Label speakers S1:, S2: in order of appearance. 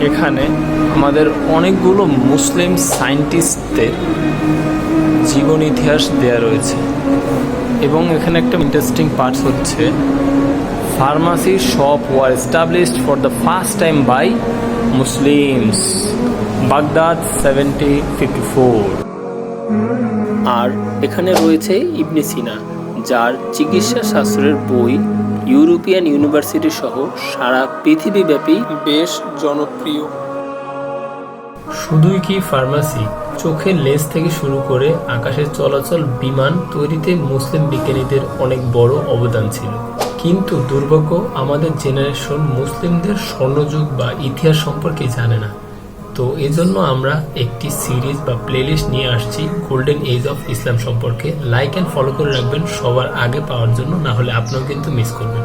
S1: এখানে আমাদের অনেকগুলো মুসলিম সায়েন্টিস্টদের জীবন ইতিহাস দেয়া রয়েছে এবং এখানে একটা ইন্টারেস্টিং পার্ট হচ্ছে pharmacy shop were established for the first time by Muslims Baghdad 1754। আর এখানে রয়েছে ইবনে সিনা, যার চিকিৎসা শাস্ত্রের বই ইউরোপিয়ান ইউনিভার্সিটি সহ সারা পৃথিবীব্যাপী বেশ জনপ্রিয়। শুধুই কি ফার্মাসি, চোখের লেন্স থেকে শুরু করে আকাশের চলাচল, বিমান তৈরিতে মুসলিম বিজ্ঞানীদের অনেক বড় অবদান ছিল। কিন্তু দুর্ভাগ্য, আমাদের জেনারেশন মুসলিমদের স্বর্ণযুগ বা ইতিহাস সম্পর্কে জানে না। তো এজন্য আমরা একটি সিরিজ বা প্লেলিস্ট নিয়ে আসছি গোল্ডেন এজ অফ ইসলাম সম্পর্কে। লাইক অ্যান্ড ফলো করে রাখবেন সবার আগে পাওয়ার জন্য, না হলে আপনিও কিন্তু মিস করবেন।